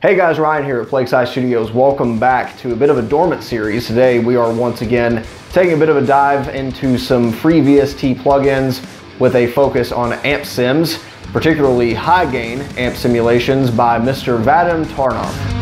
Hey guys, Ryan here at Plague Scythe Studios. Welcome back to a bit of a dormant series. Today we are once again taking a bit of a dive into some free VST plugins with a focus on amp sims, particularly high gain amp simulations by Mr. Vadim Taranov.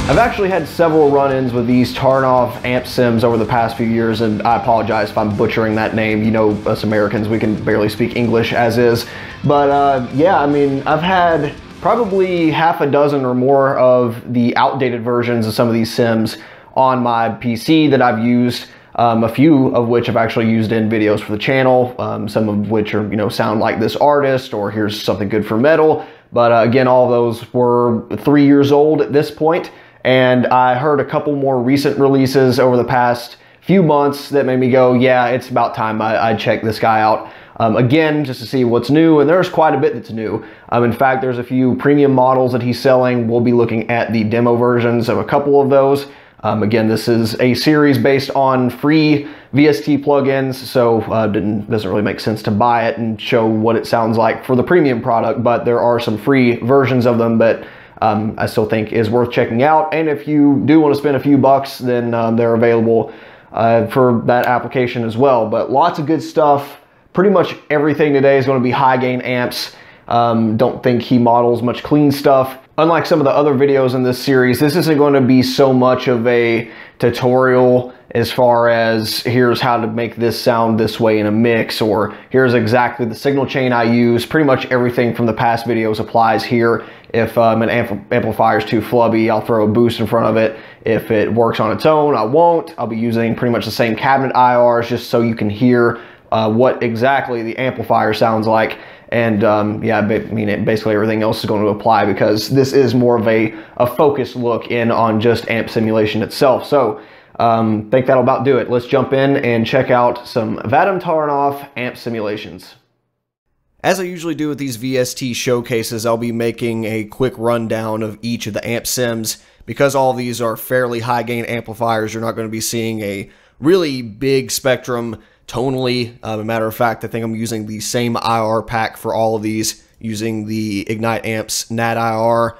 I've actually had several run-ins with these Taranov amp sims over the past few years, and I apologize if I'm butchering that name. You know, us Americans, we can barely speak English as is. But yeah, I mean, I've had probably half a dozen or more of the outdated versions of some of these sims on my PC that I've used, a few of which I've actually used in videos for the channel, some of which are, you know, sound like this artist, or here's something good for metal. But again, all of those were 3 years old at this point. And I heard a couple more recent releases over the past few months that made me go, yeah, it's about time I check this guy out again, just to see what's new. And there's quite a bit that's new. In fact, there's a few premium models that he's selling. We'll be looking at the demo versions of a couple of those. Again, this is a series based on free VST plugins, so doesn't really make sense to buy it and show what it sounds like for the premium product, but there are some free versions of them that I still think is worth checking out. And if you do want to spend a few bucks, then they're available for that application as well. But lots of good stuff. Pretty much everything today is going to be high gain amps. Don't think he models much clean stuff. Unlike some of the other videos in this series, this isn't going to be so much of a tutorial as far as here's how to make this sound this way in a mix, or here's exactly the signal chain I use. Pretty much everything from the past videos applies here. If an amplifier is too flubby, I'll throw a boost in front of it. If it works on its own, I won't. I'll be using pretty much the same cabinet IRs just so you can hear what exactly the amplifier sounds like. And yeah, I mean, basically everything else is going to apply, because this is more of a focused look in on just amp simulation itself. So think that'll about do it. Let's jump in and check out some Vadim Taranov amp simulations. As I usually do with these VST showcases, I'll be making a quick rundown of each of the amp sims. Because all of these are fairly high gain amplifiers, you're not going to be seeing a really big spectrum tonally. As a matter of fact, I think I'm using the same IR pack for all of these, using the Ignite Amps Nat IR.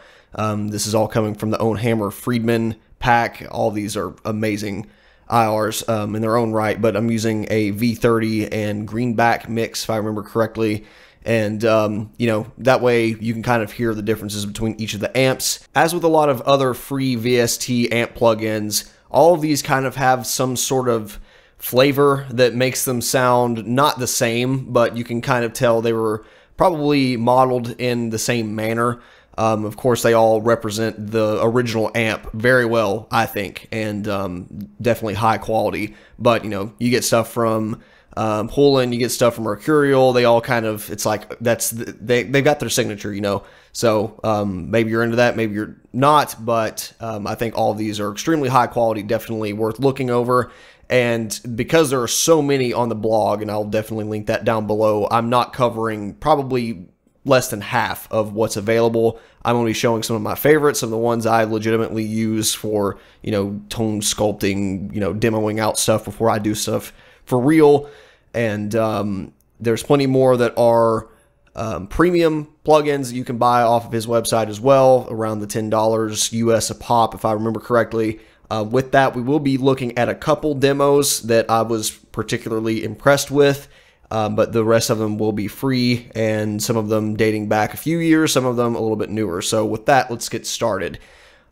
This is all coming from the Ownhammer Friedman pack. All of these are amazing IRs in their own right, but I'm using a V30 and greenback mix, if I remember correctly. And, you know, that way you can kind of hear the differences between each of the amps. As with a lot of other free VST amp plugins, all of these kind of have some sort of flavor that makes them sound not the same, but you can kind of tell they were probably modeled in the same manner. Of course, they all represent the original amp very well, I think, and definitely high quality. But, you know, you get stuff from Holland, you get stuff from Mercurial. They all kind of, it's like, they've got their signature, you know. So maybe you're into that, maybe you're not, but I think all of these are extremely high quality, definitely worth looking over. And because there are so many on the blog, and I'll definitely link that down below, I'm not covering probably less than half of what's available. I'm going to be showing some of my favorites, some of the ones I legitimately use for, you know, tone sculpting, you know, demoing out stuff before I do stuff for real. And there's plenty more that are premium plugins you can buy off of his website as well, around the $10 US a pop, if I remember correctly. With that, we will be looking at a couple demos that I was particularly impressed with, but the rest of them will be free, and some of them dating back a few years, some of them a little bit newer. So with that, let's get started.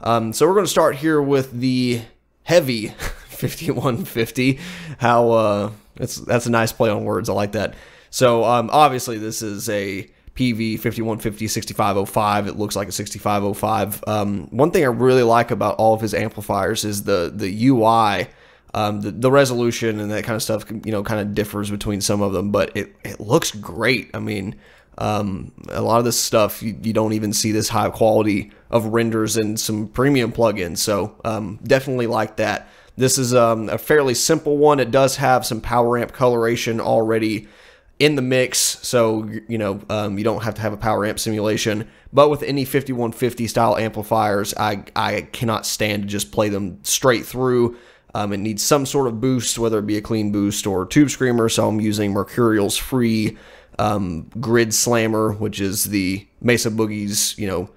So we're going to start here with the heavy 5150. That's a nice play on words. I like that. So obviously this is a PV 5150 6505. It looks like a 6505. One thing I really like about all of his amplifiers is the UI. The resolution and that kind of stuff, you know, kind of differs between some of them, but it looks great. I mean, a lot of this stuff, you don't even see this high quality of renders in some premium plugins, so definitely like that. This is a fairly simple one. It does have some power amp coloration already in the mix, so you know, you don't have to have a power amp simulation. But with any 5150 style amplifiers, I cannot stand to just play them straight through. It needs some sort of boost, whether it be a clean boost or tube screamer, so I'm using Mercurial's free grid slammer, which is the Mesa Boogie's, you know,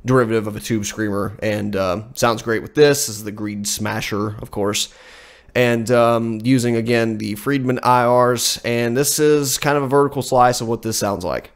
derivative of a tube screamer, and sounds great with this. This is the Greed Smasher, of course. And using, again, the Friedman IRs, and this is kind of a vertical slice of what this sounds like.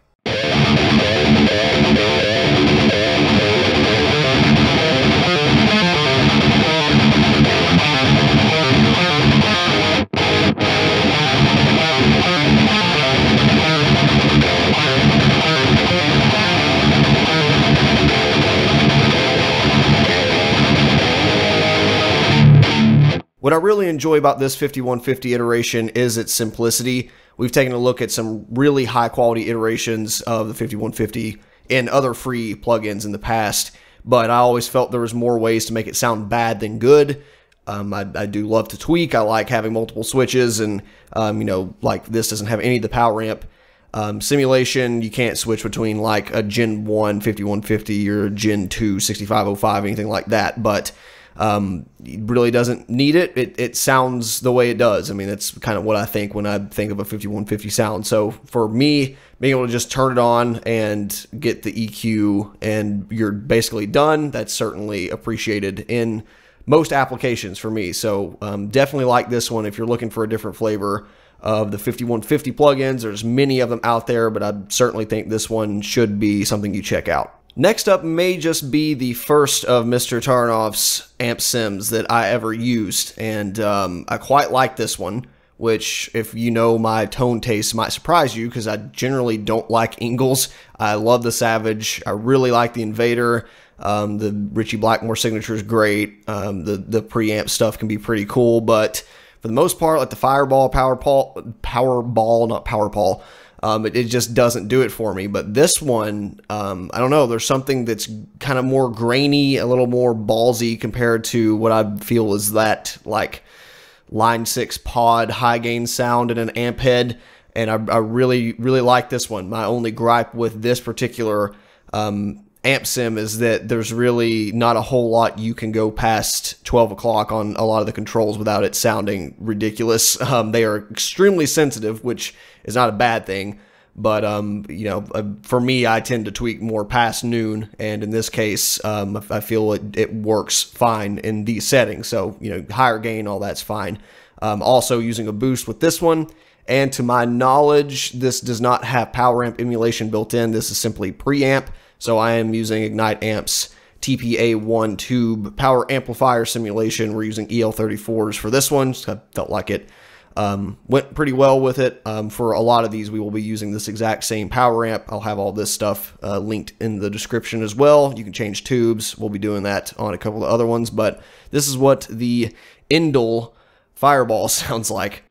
What I really enjoy about this 5150 iteration is its simplicity. We've taken a look at some really high quality iterations of the 5150 in other free plugins in the past, but I always felt there was more ways to make it sound bad than good. I do love to tweak. I like having multiple switches, and you know, like this doesn't have any of the power amp simulation. You can't switch between like a Gen 1 5150 or a Gen 2 6505, anything like that, but it really doesn't need it. It sounds the way it does. I mean, that's kind of what I think when I think of a 5150 sound. So for me, being able to just turn it on and get the EQ and you're basically done, that's certainly appreciated in most applications for me. So definitely like this one if you're looking for a different flavor of the 5150 plugins. There's many of them out there, but I certainly think this one should be something you check out. Next up may just be the first of Mr. Taranov's amp sims that I ever used, and I quite like this one, which, if you know my tone taste, might surprise you, because I generally don't like Engls. I love the Savage. I really like the Invader. The Richie Blackmore signature is great. The preamp stuff can be pretty cool, but for the most part, like the Fireball, Powerball, not Powerpaw, it just doesn't do it for me. But this one, I don't know, there's something that's kind of more grainy, a little more ballsy compared to what I feel is that like Line 6 pod high gain sound in an amp head, and I really like this one. My only gripe with this particular amp sim is that there's really not a whole lot you can go past 12 o'clock on a lot of the controls without it sounding ridiculous. They are extremely sensitive, which is not a bad thing, but you know, for me, I tend to tweak more past noon, and in this case, I feel it works fine in these settings. So, you know, higher gain, all that's fine. Also using a boost with this one, and to my knowledge, this does not have power amp emulation built in. This is simply preamp. So I am using Ignite Amp's TPA1 tube power amplifier simulation. We're using EL34s for this one. So I felt like it went pretty well with it. For a lot of these, we will be using this exact same power amp. I'll have all this stuff linked in the description as well. You can change tubes. We'll be doing that on a couple of other ones, but this is what the Engl Fireball sounds like.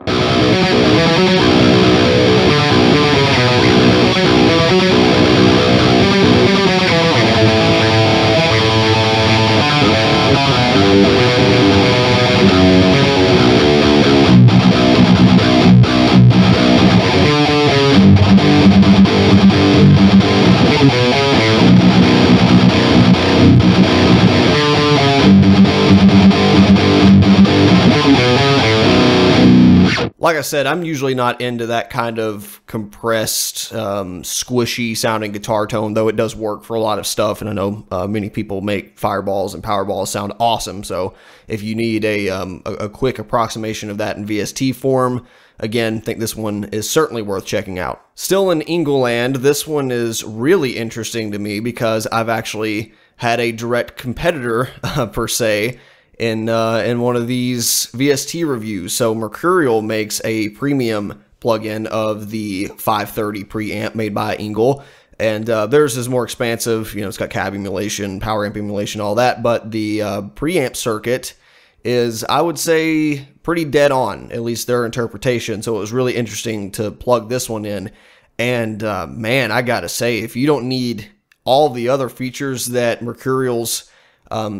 Like I said, I'm usually not into that kind of compressed, squishy sounding guitar tone, though it does work for a lot of stuff. And I know many people make Fireballs and Powerballs sound awesome. So if you need a quick approximation of that in VST form, again, I think this one is certainly worth checking out. Still in Engl land, this one is really interesting to me because I've actually had a direct competitor, per se, in one of these VST reviews. So Mercurial makes a premium plugin of the 530 preamp made by Engl, and theirs is more expansive. You know, it's got cab emulation, power amp emulation, all that, but the preamp circuit is, I would say, pretty dead on, at least their interpretation. So it was really interesting to plug this one in, and man, I gotta say, if you don't need all the other features that Mercurial's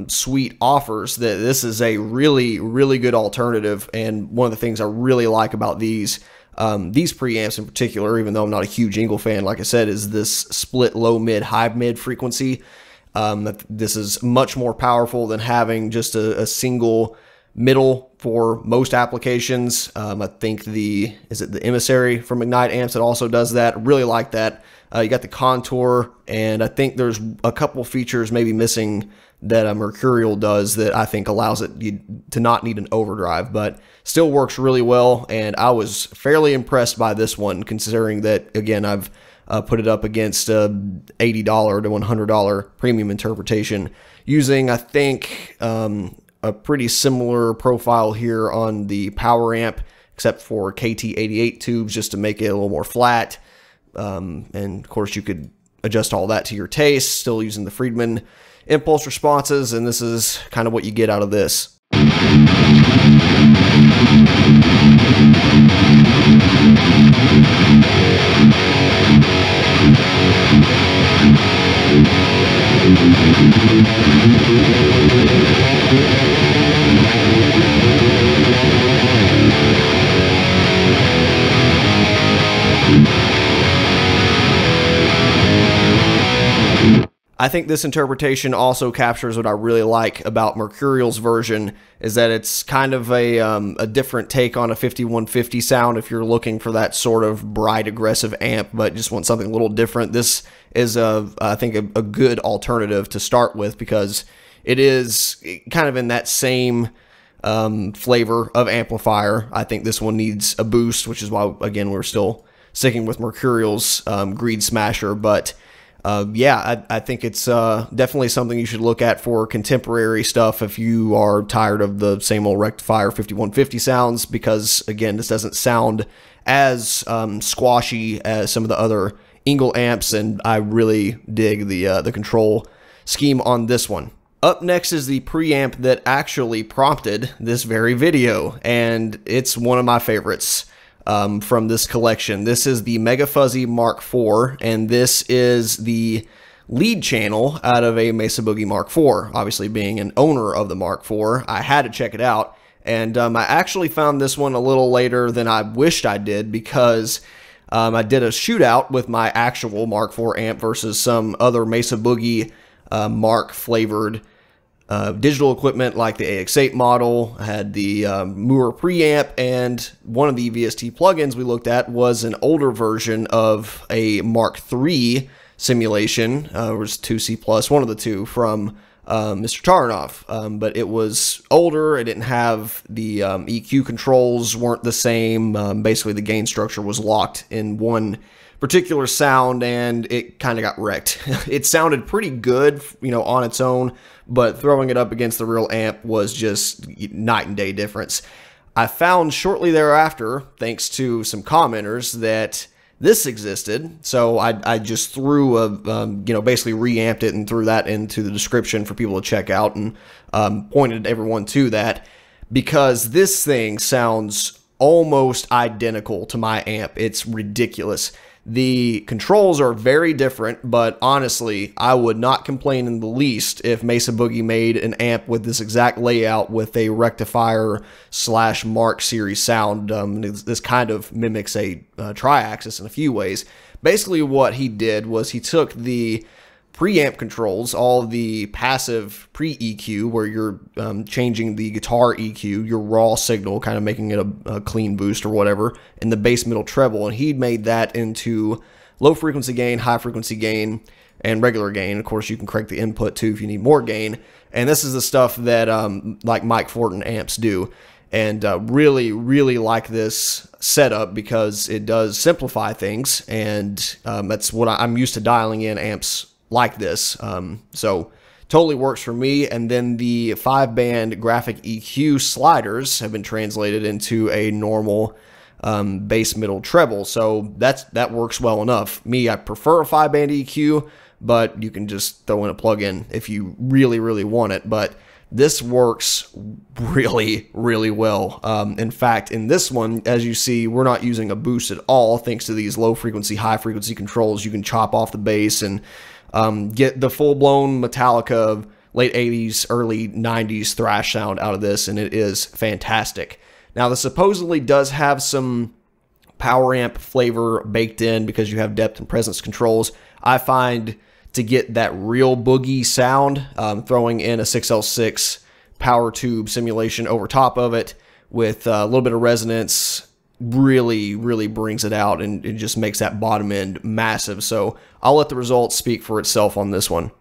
suite offers, that this is a really, really good alternative. And one of the things I really like about these preamps in particular, even though I'm not a huge Engl fan, like I said, is this split low mid high mid frequency. This is much more powerful than having just a single middle for most applications. I think is it the Emissary from Ignite Amps that also does that. I really like that. You got the contour, and I think there's a couple features maybe missing that a Mercurial does that I think allows it to not need an overdrive, but still works really well. And I was fairly impressed by this one, considering that, again, I've put it up against $80 to $100 premium interpretation using, I think, a pretty similar profile here on the power amp, except for KT88 tubes just to make it a little more flat. And of course you could adjust all that to your taste, still using the Friedman impulse responses, and this is kind of what you get out of this. I think this interpretation also captures what I really like about Mercurial's version, is that it's kind of a different take on a 5150 sound if you're looking for that sort of bright, aggressive amp, but just want something a little different. This is, I think, a good alternative to start with, because it is kind of in that same flavor of amplifier. I think this one needs a boost, which is why, again, we're still sticking with Mercurial's Greed Smasher, but yeah, I think it's definitely something you should look at for contemporary stuff if you are tired of the same old Rectifier 5150 sounds, because, again, this doesn't sound as squashy as some of the other Engl amps, and I really dig the control scheme on this one. Up next is the preamp that actually prompted this very video, and it's one of my favorites from this collection. This is the Mega Fuzzy Mark IV, and this is the lead channel out of a Mesa Boogie Mark IV. Obviously, being an owner of the Mark IV, I had to check it out, and I actually found this one a little later than I wished I did, because I did a shootout with my actual Mark IV amp versus some other Mesa Boogie Mark flavored digital equipment like the AX8 model. I had the Moore preamp, and one of the VST plugins we looked at was an older version of a Mark III simulation. It was 2C+, one of the two from Mr. Taranov, but it was older. It didn't have the EQ controls, weren't the same. Basically, the gain structure was locked in one particular sound, and it kind of got wrecked. It sounded pretty good, you know, on its own, but throwing it up against the real amp was just night and day difference. I found shortly thereafter, thanks to some commenters, that this existed, so I just threw you know, basically reamped it and threw that into the description for people to check out, and pointed everyone to that, because this thing sounds almost identical to my amp. It's ridiculous. The controls are very different, but honestly, I would not complain in the least if Mesa Boogie made an amp with this exact layout with a Rectifier / Mark series sound. This kind of mimics a tri-axis in a few ways. Basically, what he did was he took the preamp controls, all the passive pre-EQ, where you're changing the guitar EQ, your raw signal, kind of making it a clean boost or whatever, and the bass middle treble. And he made that into low frequency gain, high frequency gain, and regular gain. Of course, you can crank the input too if you need more gain. And this is the stuff that like Mike Fortin amps do. And really, really like this setup because it does simplify things, and that's what I'm used to, dialing in amps like this. So totally works for me. And then the 5-band graphic EQ sliders have been translated into a normal bass middle treble. So that works well enough. Me, I prefer a 5-band EQ, but you can just throw in a plug-in if you really, really want it. But this works really, really well. In fact, in this one, as you see, we're not using a boost at all. Thanks to these low frequency, high frequency controls, you can chop off the bass and get the full-blown Metallica late 80s, early 90s thrash sound out of this, and it is fantastic. Now, this supposedly does have some power amp flavor baked in because you have depth and presence controls. I find to get that real boogie sound, throwing in a 6L6 power tube simulation over top of it with a little bit of resonance really, really brings it out, and it just makes that bottom end massive. So I'll let the results speak for itself on this one.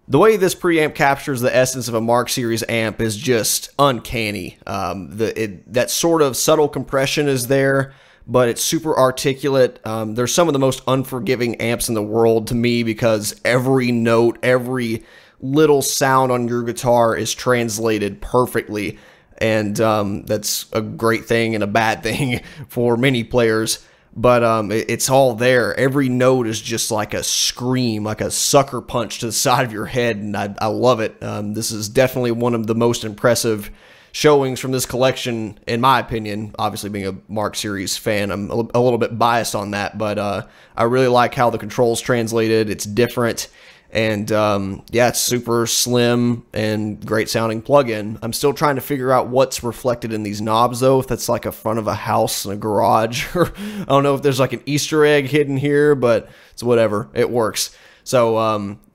The way this preamp captures the essence of a Mark Series amp is just uncanny. That sort of subtle compression is there, but it's super articulate. They're some of the most unforgiving amps in the world to me because every note, every little sound on your guitar is translated perfectly. And that's a great thing and a bad thing for many players. But it's all there. Every note is just like a scream, like a sucker punch to the side of your head, and I love it. This is definitely one of the most impressive showings from this collection, in my opinion. Obviously, being a Mark Series fan, I'm a little bit biased on that, but I really like how the controls translated. It's different. And yeah, it's super slim and great sounding plug-in. I'm still trying to figure out what's reflected in these knobs though, if that's like a front of a house and a garage, or I don't know if there's like an Easter egg hidden here, but it's whatever, it works. So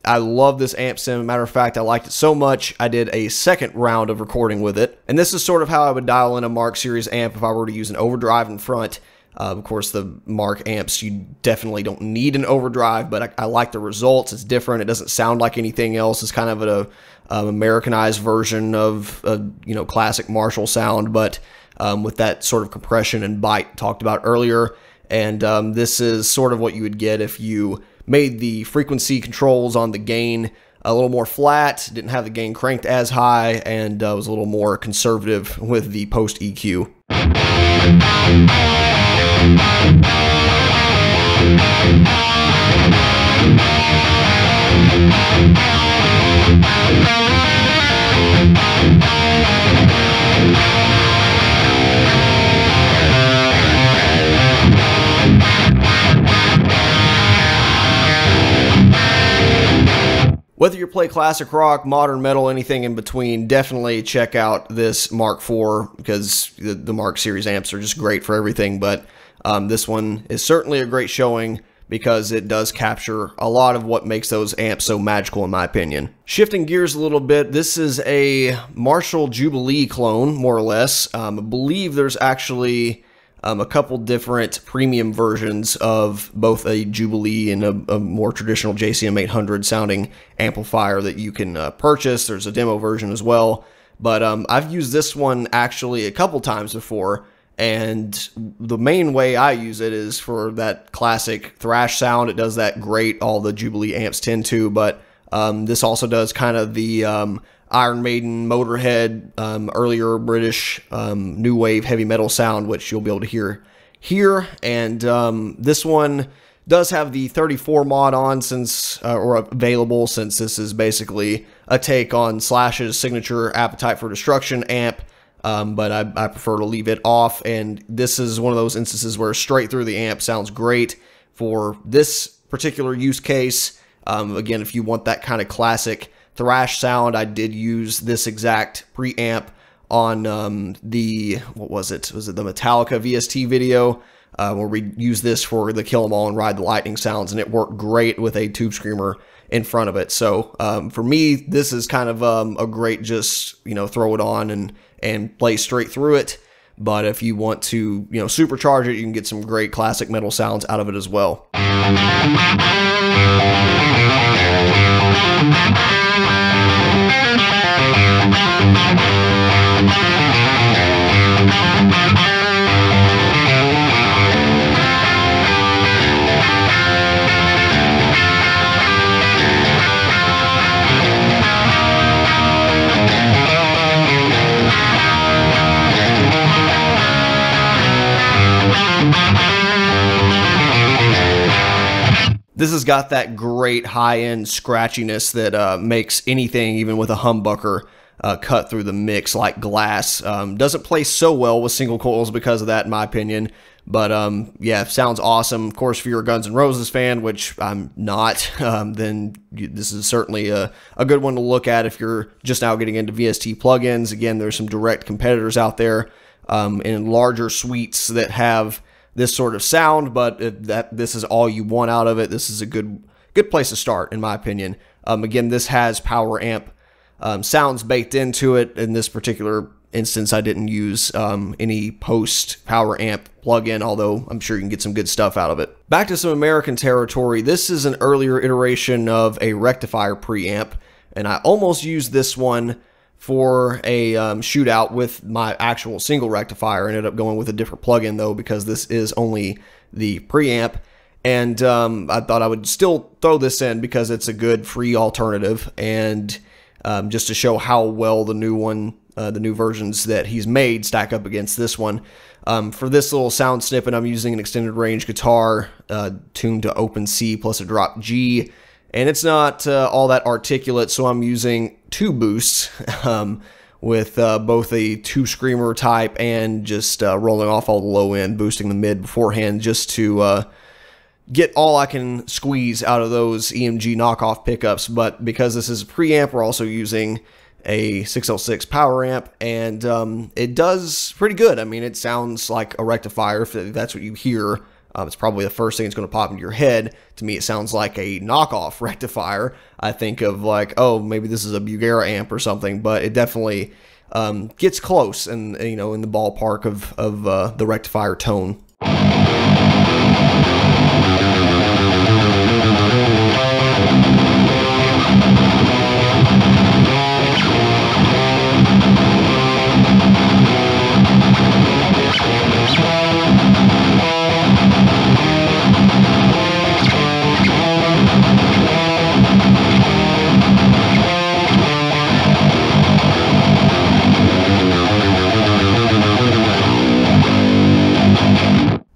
I love this amp sim. Matter of fact, I liked it so much, I did a second round of recording with it. And this is sort of how I would dial in a Mark Series amp if I were to use an overdrive in front. Of course, the Mark amps, you definitely don't need an overdrive, but I like the results. It's different. It doesn't sound like anything else. It's kind of an Americanized version of classic Marshall sound, but with that sort of compression and bite talked about earlier. And this is sort of what you would get if you made the frequency controls on the gain a little more flat, didn't have the gain cranked as high, and was a little more conservative with the post EQ. Whether you play classic rock, modern metal, anything in between, definitely check out this Mark IV because the Mark Series amps are just great for everything. But this one is certainly a great showing because it does capture a lot of what makes those amps so magical in my opinion. Shifting gears a little bit, this is a Marshall Jubilee clone, more or less. I believe there's actually a couple different premium versions of both a Jubilee and a more traditional JCM 800 sounding amplifier that you can purchase. There's a demo version as well, but I've used this one actually a couple times before, And the main way I use it is for that classic thrash sound. It does that great, all the Jubilee amps tend to, but this also does kind of the Iron Maiden, Motorhead, earlier British new wave heavy metal sound, which you'll be able to hear here. And this one does have the 34 mod on or available, since this is basically a take on Slash's signature Appetite for Destruction amp. But I prefer to leave it off, and this is one of those instances where straight through the amp sounds great for this particular use case. Again, if you want that kind of classic thrash sound, I did use this exact preamp on what was it? Was it the Metallica VST video, where we used this for the Kill 'Em All and Ride the Lightning sounds, and it worked great with a tube screamer in front of it. So for me, this is kind of a great just, throw it on and play straight through it. But if you want to, supercharge it, you can get some great classic metal sounds out of it as well. This has got that great high-end scratchiness that makes anything, even with a humbucker, cut through the mix like glass. Doesn't play so well with single coils because of that, in my opinion. But yeah, sounds awesome. Of course, if you're a Guns N' Roses fan, which I'm not, then this is certainly a good one to look at if you're just now getting into VST plugins. Again, there's some direct competitors out there in larger suites that have this sort of sound, but if this is all you want out of it, this is a good place to start, in my opinion. Again, this has power amp sounds baked into it. In this particular instance, I didn't use any post power amp plugin, although I'm sure you can get some good stuff out of it. Back to some American territory. This is an earlier iteration of a Rectifier preamp, and I almost used this one for a shootout with my actual single rectifier. I ended up going with a different plugin though, because this is only the preamp, and I thought I would still throw this in because it's a good free alternative, and just to show how well the new versions that he's made stack up against this one. For this little sound snippet, I'm using an extended range guitar tuned to open C plus a drop G. And it's not all that articulate, so I'm using two boosts with both a two screamer type and just rolling off all the low end, boosting the mid beforehand, just to get all I can squeeze out of those EMG knockoff pickups. But because this is a preamp, we're also using a 606 power amp, and it does pretty good. I mean, it sounds like a rectifier, if that's what you hear. It's probably the first thing that's going to pop into your head. To me, it sounds like a knockoff rectifier. I think of like, oh, maybe this is a Bugera amp or something, but it definitely gets close and, in the ballpark of the rectifier tone.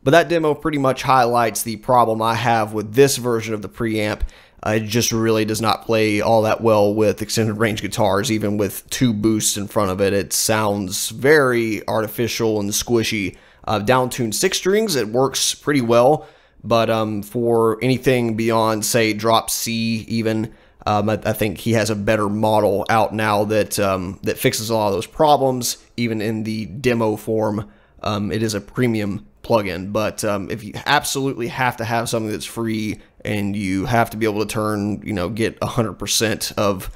But that demo pretty much highlights the problem I have with this version of the preamp. It just really does not play all that well with extended range guitars, even with two boosts in front of it. It sounds very artificial and squishy. Down-tuned 6 strings, it works pretty well, but for anything beyond, say, drop C even, I think he has a better model out now that that fixes a lot of those problems, even in the demo form. It is a premium plugin, but if you absolutely have to have something that's free and you have to be able to turn, get 100% of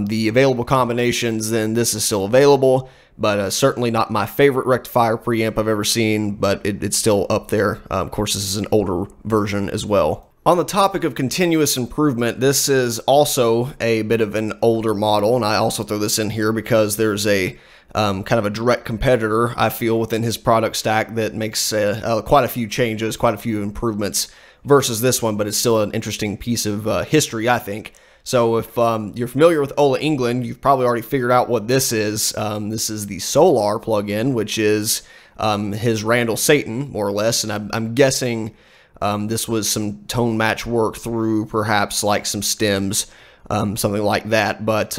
the available combinations, then this is still available, but certainly not my favorite rectifier preamp I've ever seen, but it's still up there. Of course, this is an older version as well. On the topic of continuous improvement, this is also a bit of an older model, and I also throw this in here because there's a kind of a direct competitor, I feel, within his product stack that makes quite a few changes, quite a few improvements versus this one, but it's still an interesting piece of history, I think. So if you're familiar with Engl, you've probably already figured out what this is. This is the Solar plugin, which is his Randall Satan, more or less, and I'm guessing this was some tone match work through perhaps like some stems, something like that. But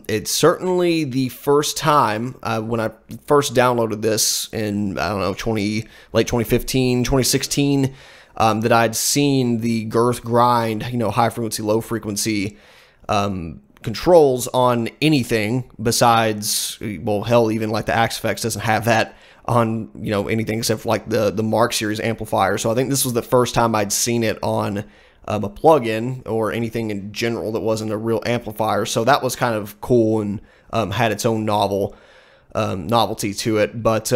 it's certainly the first time when I first downloaded this in, I don't know, late 2015, 2016, that I'd seen the girth grind, high frequency, low frequency controls on anything besides, well, hell, even like the Axe Effects doesn't have that on, anything except for like the Mark series amplifier. So I think this was the first time I'd seen it on a plugin or anything in general that wasn't a real amplifier. So that was kind of cool and had its own novelty to it. But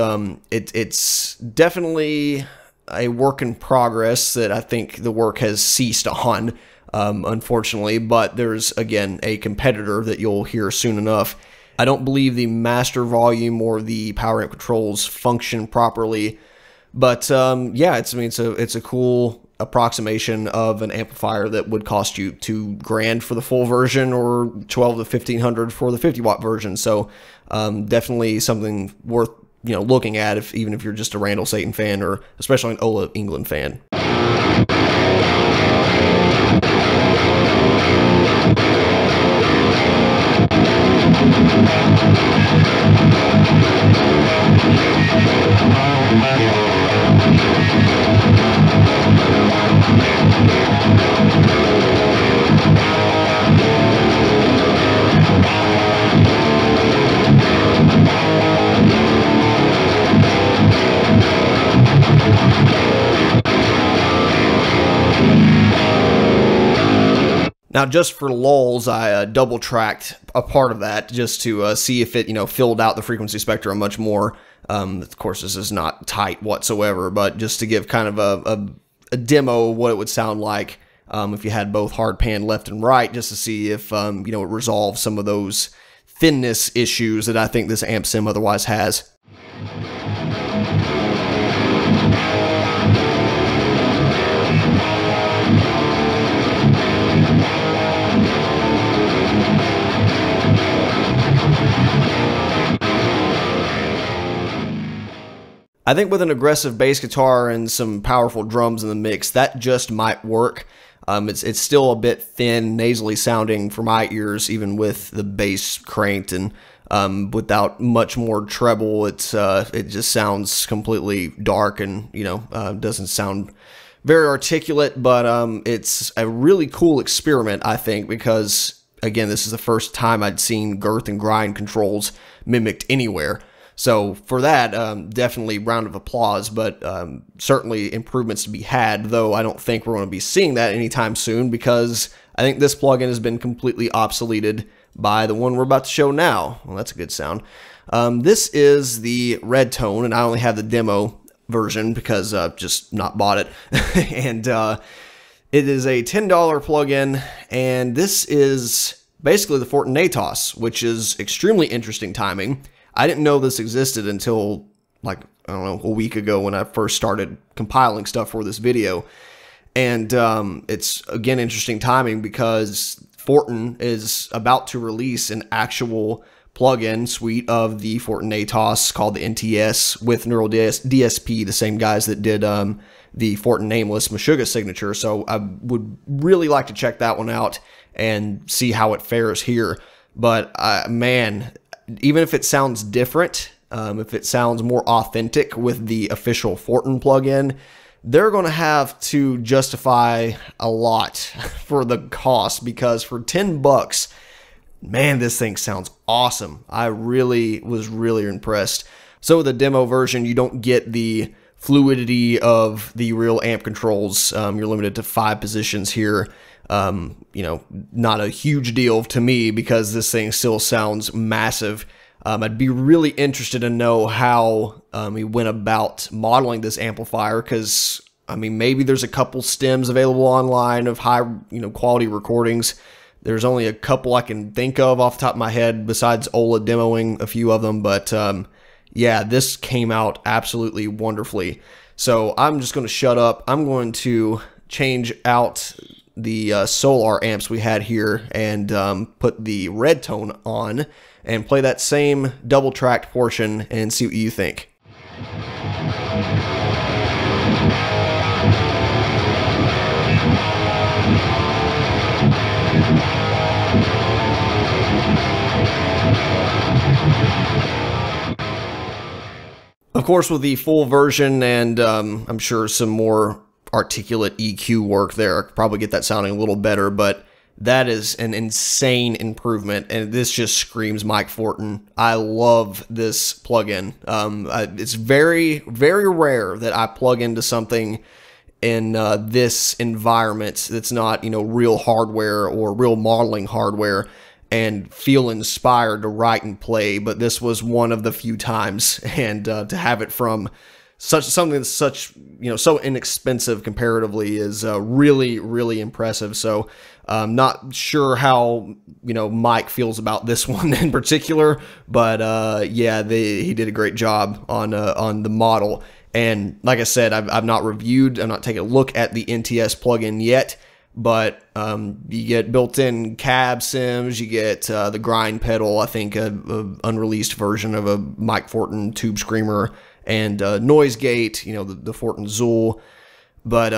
it's definitely a work in progress that I think the work has ceased on, unfortunately. But there's, again, a competitor that you'll hear soon enough. I don't believe the master volume or the power amp controls function properly, but yeah, it's a cool approximation of an amplifier that would cost you $2,000 for the full version or $1,200 to $1,500 for the 50-watt version. So definitely something worth looking at, even if you're just a Randall Satan fan or especially an Engl fan. Now, just for lulz, I double-tracked a part of that just to see if it, filled out the frequency spectrum much more. Of course, this is not tight whatsoever, but just to give kind of a demo of what it would sound like if you had both hard pan left and right, just to see if, it resolves some of those thinness issues that I think this amp sim otherwise has. I think with an aggressive bass guitar and some powerful drums in the mix, that just might work. It's still a bit thin, nasally sounding for my ears, even with the bass cranked and without much more treble. It just sounds completely dark and doesn't sound very articulate. But it's a really cool experiment, I think, because again, this is the first time I'd seen girth and grind controls mimicked anywhere. So for that, definitely round of applause, but certainly improvements to be had, though I don't think we're going to be seeing that anytime soon because I think this plugin has been completely obsoleted by the one we're about to show now. Well, that's a good sound. This is the Red Tone, and I only have the demo version because I've just not bought it. And it is a $10 plugin, and this is basically the Fortin ATOS, which is extremely interesting timing. I didn't know this existed until, like, I don't know, a week ago when I first started compiling stuff for this video. And it's, again, interesting timing because Fortin is about to release an actual plugin suite of the Fortin ATOS called the NTS with Neural DSP, the same guys that did the Fortin Nameless Meshuggah signature. So I would really like to check that one out and see how it fares here. But, man, even if it sounds different, if it sounds more authentic with the official Fortin plugin, they're going to have to justify a lot for the cost because for $10, man, this thing sounds awesome. I was really impressed. So with the demo version, you don't get the fluidity of the real amp controls. You're limited to 5 positions here. Not a huge deal to me because this thing still sounds massive. I'd be really interested to know how he went about modeling this amplifier because, I mean, maybe there's a couple stems available online of high, quality recordings, There's only a couple I can think of off the top of my head besides Ola demoing a few of them, but yeah, this came out absolutely wonderfully. So I'm just going to shut up. I'm going to change out the Solar amps we had here and put the red tone on and play that same double tracked portion and see what you think. Of course, with the full version and I'm sure some more articulate EQ work there, I could probably get that sounding a little better, but that is an insane improvement, and this just screams Mike Fortin. I love this plugin. It's very, very rare that I plug into something in this environment that's not, you know, real hardware or real modeling hardware and feel inspired to write and play, but this was one of the few times, and to have it from something that's such, you know, so inexpensive comparatively is really, really impressive. So I'm not sure how, you know, Mike feels about this one in particular, but yeah, he did a great job on the model. And like I said, I've not reviewed, I'm not taking a look at the NTS plugin yet, but you get built-in cab sims, you get the grind pedal, I think a unreleased version of a Mike Fortin tube screamer, and noise gate, you know, the Fortin Zool. But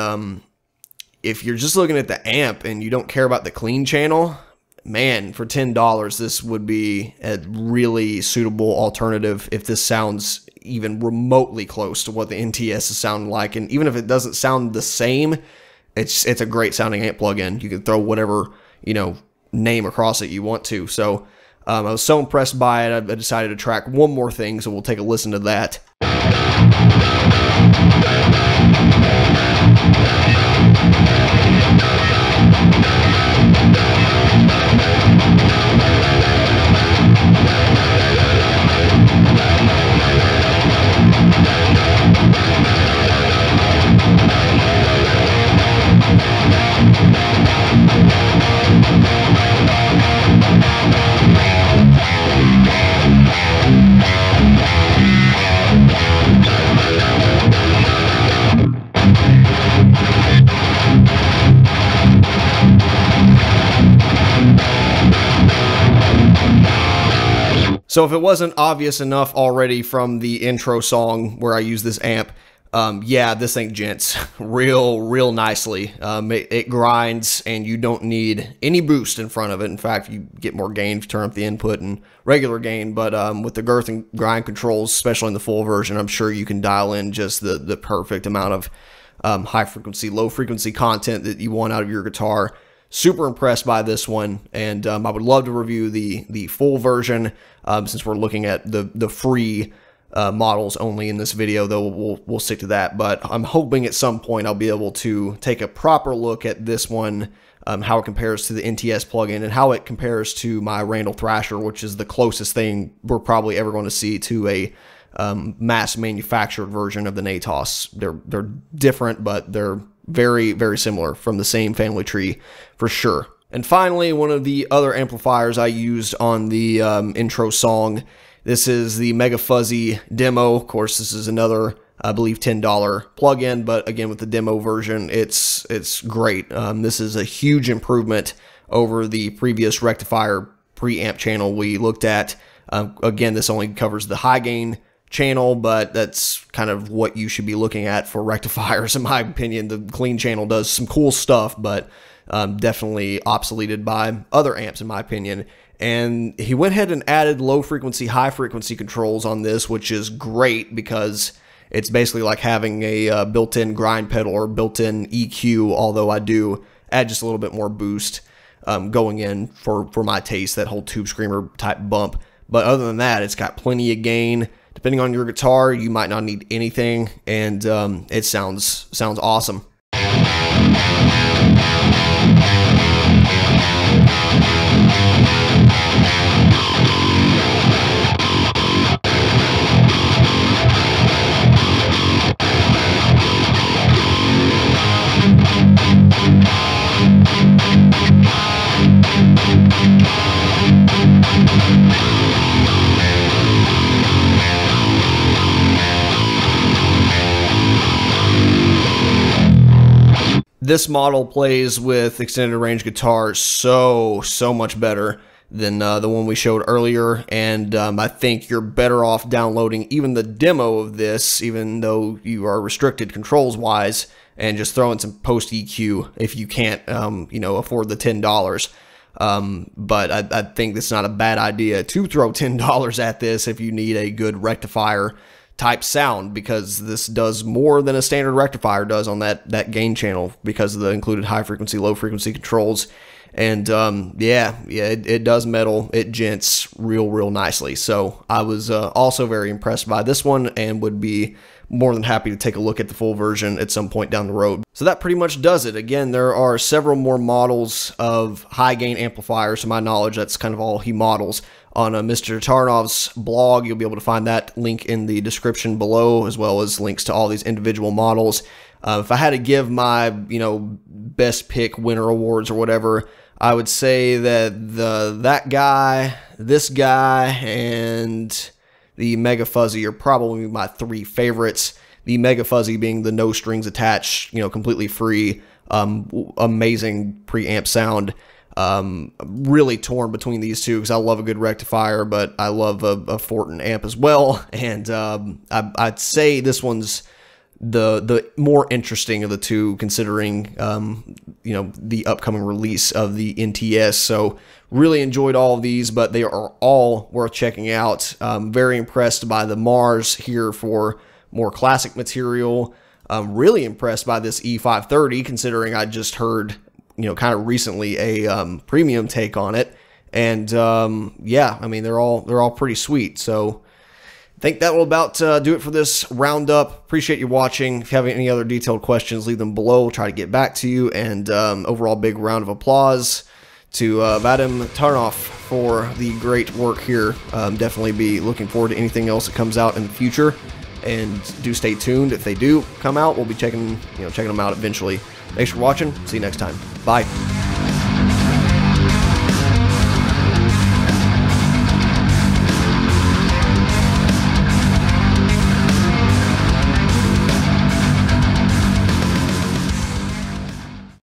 if you're just looking at the amp and you don't care about the clean channel, man, for $10 this would be a really suitable alternative if this sounds even remotely close to what the NTS is sounding like. And even if it doesn't sound the same, it's a great sounding amp plugin. You can throw whatever, you know, name across it you want to. So I was so impressed by it, I decided to track one more thing, so we'll take a listen to that. So if it wasn't obvious enough already from the intro song where I use this amp, yeah, this thing gents real nicely. It grinds and you don't need any boost in front of it. In fact, you get more gain if you turn up the input and regular gain, but with the girth and grind controls, especially in the full version, I'm sure you can dial in just the perfect amount of high frequency, low frequency content that you want out of your guitar. Super impressed by this one, and I would love to review the full version since we're looking at the free models only in this video, though we'll stick to that. But I'm hoping at some point I'll be able to take a proper look at this one, how it compares to the NTS plugin and how it compares to my Randall Thrasher, which is the closest thing we're probably ever going to see to a mass manufactured version of the Natos. They're different, but they're very, very similar from the same family tree for sure. And finally, one of the other amplifiers I used on the intro song, this is the Mega Fuzzy demo. Of course, this is another, I believe, $10 plugin, but again, with the demo version, it's great. This is a huge improvement over the previous Rectifier preamp channel we looked at. Again, this only covers the high gain channel, but that's kind of what you should be looking at for rectifiers, in my opinion. The clean channel does some cool stuff, but definitely obsoleted by other amps, in my opinion. And he went ahead and added low frequency, high frequency controls on this, which is great because it's basically like having a built-in grind pedal or built-in EQ, although I do add just a little bit more boost going in for my taste, that whole tube screamer type bump. But other than that, it's got plenty of gain. Depending on your guitar, you might not need anything, and it sounds awesome. This model plays with extended range guitar so much better than the one we showed earlier, and I think you're better off downloading even the demo of this, even though you are restricted controls wise, and just throwing some post EQ if you can't you know, afford the $10. But I think it's not a bad idea to throw $10 at this if you need a good rectifier type sound, because this does more than a standard rectifier does on that gain channel because of the included high frequency, low frequency controls. And yeah, it does metal, it gents real nicely. So I was also very impressed by this one, and would be more than happy to take a look at the full version at some point down the road. So that pretty much does it. Again, there are several more models of high gain amplifiers. To my knowledge, that's kind of all he models. On Mr. Taranov's blog, you'll be able to find that link in the description below, as well as links to all these individual models. If I had to give my, you know, best pick winner awards or whatever, I would say that that guy, this guy, and the Mega Fuzzy are probably my 3 favorites. The Mega Fuzzy being the no strings attached, you know, completely free, amazing preamp sound. Really torn between these two because I love a good rectifier, but I love a Fortin amp as well. And I'd say this one's the more interesting of the two, considering you know, the upcoming release of the NTS. So really enjoyed all of these, but they are all worth checking out. Very impressed by the Mars here for more classic material. Really impressed by this E530, considering I just heard, you know, kind of recently a premium take on it. And yeah, I mean, they're all pretty sweet. So I think that will about do it for this roundup. Appreciate you watching. If you have any other detailed questions, leave them below. We'll try to get back to you. And overall, big round of applause to Vadim Taranov for the great work here. Definitely be looking forward to anything else that comes out in the future. And do stay tuned. If they do come out, we'll be checking them out eventually. Thanks for watching. See you next time. Bye.